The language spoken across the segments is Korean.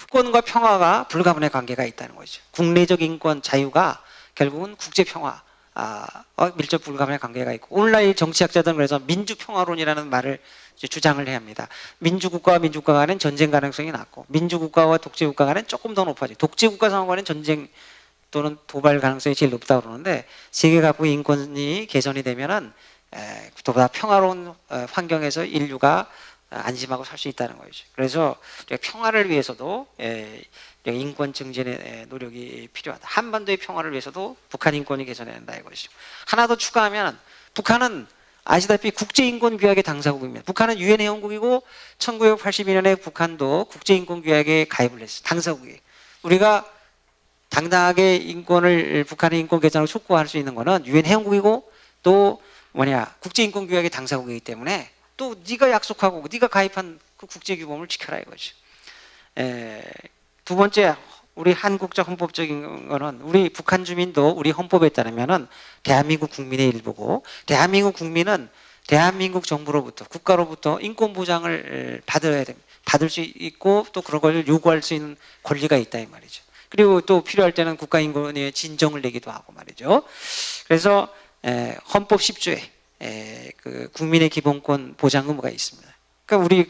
인권과 평화가 불가분의 관계가 있다는 거죠. 국내적 인권 자유가 결국은 국제 평화 밀접 불가분의 관계가 있고, 오늘날 정치학자들은 그래서 민주평화론이라는 말을 주장을 해야 합니다. 민주국가와 민주국가 간은 전쟁 가능성이 낮고, 민주국가와 독재국가 간은 조금 더 높아져. 독재국가 상황과는 전쟁 또는 도발 가능성이 제일 높다고 그러는데, 세계 각국의 인권이 개선이 되면은 보다 평화로운 환경에서 인류가 안심하고 살 수 있다는 거죠. 그래서 평화를 위해서도 인권 증진의 노력이 필요하다. 한반도의 평화를 위해서도 북한 인권이 개선해야 된다 이것이죠. 하나 더 추가하면, 북한은 아시다시피 국제인권규약의 당사국입니다. 북한은 유엔 회원국이고 1982년에 북한도 국제인권규약에 가입을 했어요. 당사국이에요. 우리가 당당하게 인권을, 북한의 인권 개선을 촉구할 수 있는 거는 유엔 회원국이고 또 국제인권규약의 당사국이기 때문에, 또 네가 약속하고 네가 가입한 그 국제규범을 지켜라 이거죠. 두 번째, 우리 한국적 헌법적인 거는, 우리 북한 주민도 우리 헌법에 따르면은 대한민국 국민의 일부고, 대한민국 국민은 대한민국 정부로부터, 국가로부터 인권 보장을 받아야 됩니다. 받을 수 있고 또 그런 걸 요구할 수 있는 권리가 있다 이 말이죠. 그리고 또 필요할 때는 국가인권위에 진정을 내기도 하고 말이죠. 그래서 헌법 10조에 그 국민의 기본권 보장 의무가 있습니다. 그러니까 우리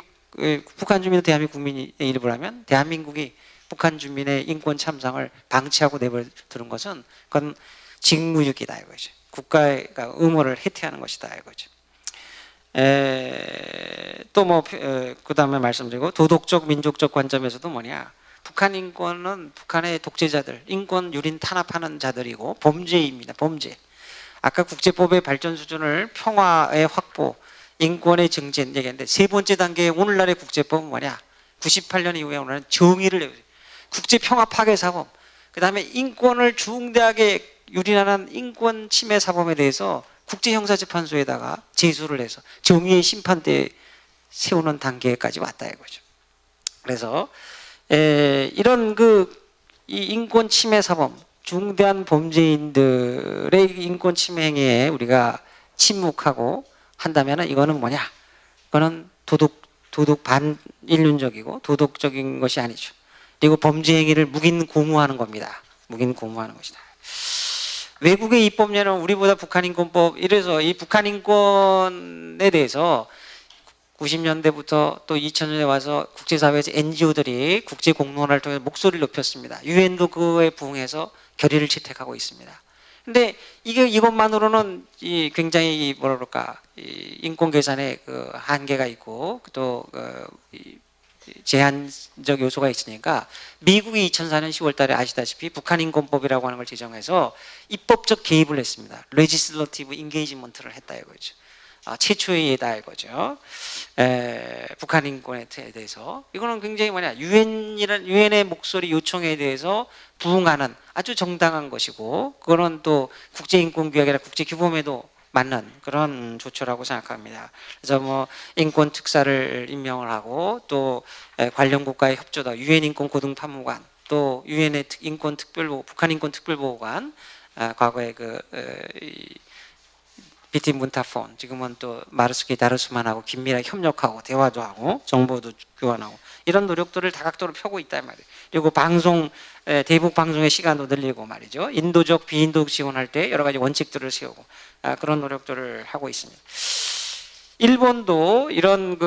북한 주민도 대한민국 국민의 일부라면, 대한민국이 북한 주민의 인권 참상을 방치하고 내버려두는 것은 그건 직무유기다 이거죠. 국가가 의무를 해태하는 것이다 이거죠. 또 뭐 그 다음에 말씀드리고, 도덕적 민족적 관점에서도 북한 인권은 북한의 독재자들, 인권 유린 탄압하는 자들이고 범죄입니다. 범죄. 아까 국제법의 발전 수준을 평화의 확보, 인권의 증진 얘기했는데, 세 번째 단계의 오늘날의 국제법은 98년 이후에 오늘은 정의를 내요. 국제평화 파괴 사범, 그 다음에 인권을 중대하게 유린하는 인권 침해 사범에 대해서 국제형사재판소에다가 제소를 해서 정의의 심판대에 세우는 단계까지 왔다 이거죠. 그래서 이런 이 인권 침해 사범, 중대한 범죄인들의 인권 침해 행위에 우리가 침묵하고 한다면, 이거는 이거는 도덕 반인륜적이고 도덕적인 것이 아니죠. 그리고 범죄 행위를 묵인 고무하는 겁니다. 묵인 고무하는 것이다. 외국의 입법례는 우리보다 북한인권법, 이래서 이 북한인권에 대해서 90년대부터 또 2000년에 와서 국제사회에서 NGO들이 국제공론화를 통해서 목소리를 높였습니다. 유엔도 그에 부응해서 결의를 채택하고 있습니다. 근데 이것만으로는 굉장히 인권 개선에 그 한계가 있고 또 제한적 요소가 있으니까, 미국이 2004년 10월 달에 아시다시피 북한인권법이라고 하는 걸 제정해서 입법적 개입을 했습니다. 레지슬러티브 인게이지먼트를 했다 이거죠. 최초의 예다 이거죠. 북한 인권에 대해서 이거는 굉장히 유엔의 목소리 요청에 대해서 부응하는 아주 정당한 것이고, 그거는 또 국제인권규약이나 국제규범에도 맞는 그런 조처라고 생각합니다. 그래서 뭐 인권 특사를 임명을 하고, 또 관련 국가의 협조다, 유엔 인권 고등판무관, 또 유엔의 인권 특별보, 북한 인권 특별보호관, 과거에 비티 문타폰, 지금은 또 마르스키 다르스만하고 긴밀하게 협력하고 대화도 하고 정보도 교환하고, 이런 노력들을 다각도로 펴고 있단 말이에요. 그리고 대북 방송의 시간도 늘리고 말이죠. 인도적 비인도적 지원할 때 여러 가지 원칙들을 세우고 그런 노력들을 하고 있습니다. 일본도 이런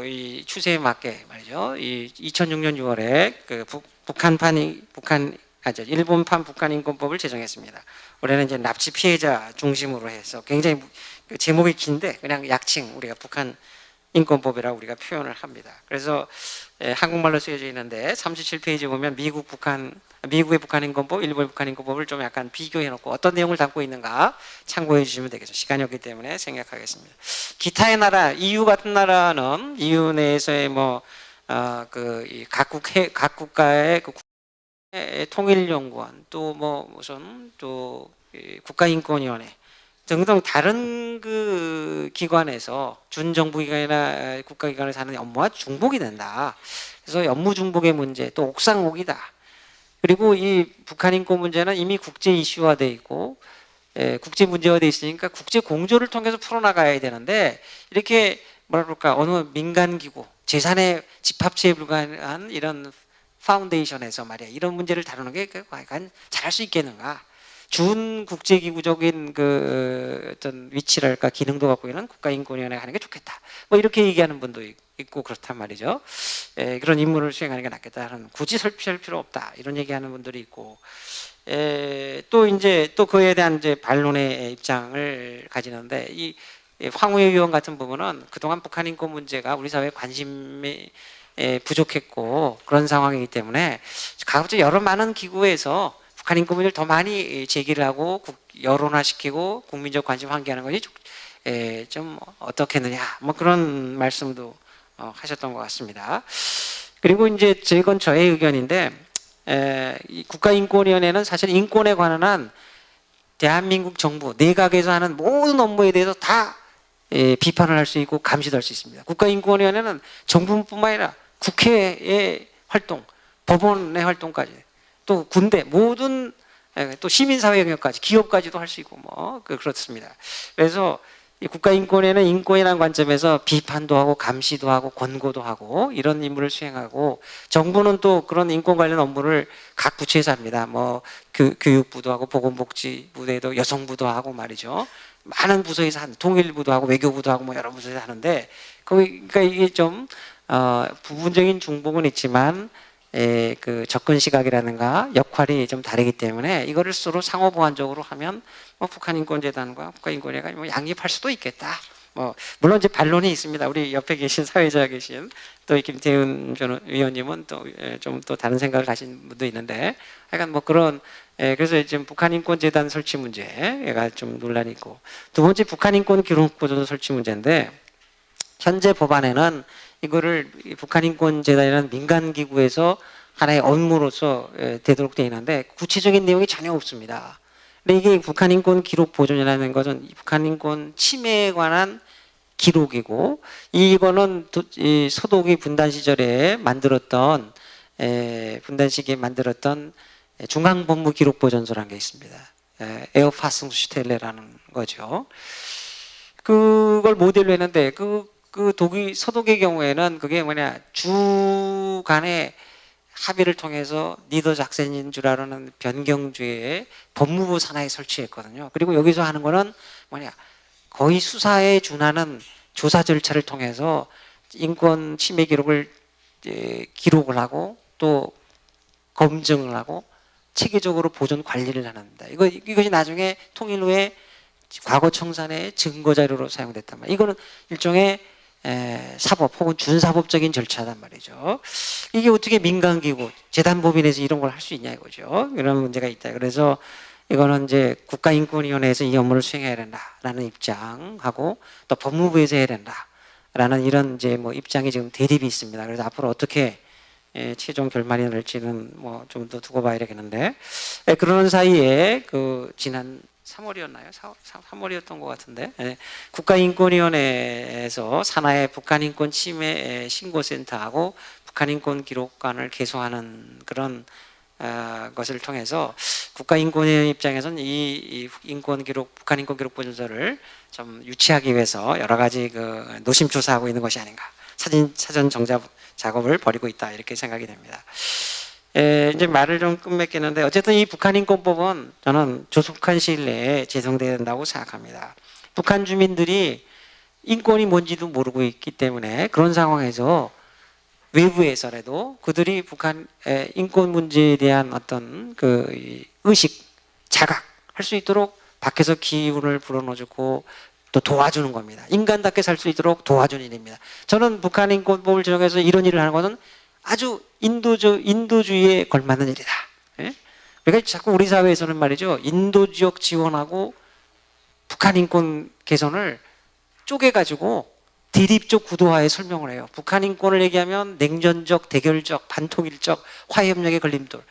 이 추세에 맞게 말이죠. 2006년 6월에 일본판 북한인권법을 제정했습니다. 올해는 이제 납치 피해자 중심으로 해서 굉장히 제목이 긴데 그냥 약칭 우리가 북한 인권법이라고 우리가 표현을 합니다. 그래서 한국말로 쓰여져 있는데 37페이지 보면 미국의 북한인권법, 일본의 북한인권법을 좀 약간 비교해 놓고 어떤 내용을 담고 있는가 참고해 주시면 되겠죠. 시간이 없기 때문에 생략하겠습니다. 기타의 나라, EU 같은 나라는 EU 내에서의 각 국가의 통일연구원, 또 무슨 또 국가인권위원회 등등 다른 기관에서 준정부기관이나 국가기관에서 하는 업무와 중복이 된다. 그래서 업무 중복의 문제, 또 옥상옥이다. 그리고 이 북한 인권 문제는 이미 국제 이슈화돼 있고 국제 문제화돼 있으니까 국제 공조를 통해서 풀어나가야 되는데, 이렇게 어느 민간 기구, 재산의 집합체에 불과한 이런 파운데이션에서 말이야 이런 문제를 다루는 게 과연 잘할 수 있겠는가? 준 국제기구적인 그 어떤 위치랄까 기능도 갖고 있는 국가인권위원회가 하는 게 좋겠다. 뭐 이렇게 얘기하는 분도 있고 그렇단 말이죠. 그런 임무를 수행하는 게 낫겠다. 굳이 설치할 필요 없다. 이런 얘기하는 분들이 있고, 또 이제 또 그에 대한 이제 반론의 입장을 가지는데 이 황우여 의원 같은 부분은 그동안 북한 인권 문제가 우리 사회에 관심이 부족했고 그런 상황이기 때문에 가급적 여러 많은 기구에서 북한 인권 문제를 더 많이 제기를 하고 여론화시키고 국민적 관심 환기하는 것이 좀 어떻겠느냐 뭐 그런 말씀도 하셨던 것 같습니다. 그리고 이제 이건 저의 의견인데 이 국가인권위원회는 사실 인권에 관한 한 대한민국 정부 내각에서 하는 모든 업무에 대해서 다 비판을 할 수 있고 감시도 할 수 있습니다. 국가인권위원회는 정부뿐만 아니라 국회의 활동, 법원의 활동까지 또 군대 모든 또 시민사회 영역까지 기업까지도 할 수 있고 뭐 그렇습니다. 그래서 이 국가인권위는 인권이라는 관점에서 비판도 하고 감시도 하고 권고도 하고 이런 임무를 수행하고 정부는 또 그런 인권 관련 업무를 각 부처에서 합니다. 뭐 교육부도 하고 보건복지부에도 여성부도 하고 말이죠. 많은 부서에서 통일부도 하고 외교부도 하고 뭐 여러 부서에서 하는데 그러니까 이게 좀 부분적인 중복은 있지만 그 접근 시각이라든가 역할이 좀 다르기 때문에 이거를 서로 상호 보완적으로 하면 뭐 북한인권재단과 국가인권위가 뭐 양립할 수도 있겠다. 뭐 물론 이제 반론이 있습니다. 우리 옆에 계신 사회자가 계신 또 김태훈 위원님은 또 좀 또 다른 생각을 가신 분도 있는데, 하여간 뭐 그런 그래서 지금 북한인권재단 설치 문제가 좀 논란이 있고, 두 번째 북한인권기록보존 설치 문제인데 현재 법안에는 이거를 북한인권재단이라는 민간기구에서 하나의 업무로서 되도록 되어 있는데 구체적인 내용이 전혀 없습니다. 근데 이게 북한인권기록보존이라는 것은 북한인권 침해에 관한 기록이고, 이거는 이 서독이 분단 시절에 만들었던 분단 시기에 만들었던 중앙본부기록보존소라는 게 있습니다. 에어파승슈텔레라는 거죠. 그걸 모델로 했는데 그 서독의 경우에는 그게 뭐냐, 주 간의 합의를 통해서 니더 작전인 줄 아는 변경주에 법무부 산하에 설치했거든요. 그리고 여기서 하는 거는 뭐냐, 거의 수사에 준하는 조사 절차를 통해서 인권 침해 기록을 기록을 하고 또 검증을 하고 체계적으로 보존 관리를 하는다. 이것이 나중에 통일 후에 과거 청산의 증거 자료로 사용됐단 말이에요. 이거는 일종의 사법 혹은 준사법적인 절차단 말이죠. 이게 어떻게 민간기구, 재단법인에서 이런 걸 할 수 있냐 이거죠. 이런 문제가 있다. 그래서 이거는 이제 국가인권위원회에서 이 업무를 수행해야 된다라는 입장하고 또 법무부에서 해야 된다라는 이런 이제 뭐 입장이 지금 대립이 있습니다. 그래서 앞으로 어떻게 최종 결말이 날지는 뭐 좀 더 두고 봐야 되겠는데, 그러는 사이에 그 지난 3월이었나요? 3월이었던 것 같은데, 국가인권위원회에서 산하의 북한인권 침해 신고센터하고 북한인권기록관을 개소하는 그런 것을 통해서 국가인권위원회 입장에서는 이 인권기록, 북한인권기록보존서를 좀 유치하기 위해서 여러 가지 그 노심초사하고 있는 것이 아닌가, 사전 정자 작업을 벌이고 있다, 이렇게 생각이 됩니다. 이제 말을 좀 끝맺겠는데, 어쨌든 이 북한인권법은 저는 조속한 시일 내에 제정돼야 된다고 생각합니다. 북한 주민들이 인권이 뭔지도 모르고 있기 때문에 그런 상황에서 외부에서라도 그들이 북한 인권 문제에 대한 어떤 그 의식, 자각할 수 있도록 밖에서 기운을 불어넣어주고 또 도와주는 겁니다. 인간답게 살 수 있도록 도와주는 일입니다. 저는 북한인권법을 제정해서 이런 일을 하는 것은 아주 인도주의에 걸맞는 일이다. 그러니까 자꾸 우리 사회에서는 말이죠, 인도주의적 지원하고 북한인권 개선을 쪼개가지고 대립적 구도화에 설명을 해요. 북한인권을 얘기하면 냉전적, 대결적, 반통일적, 화해협력의 걸림돌.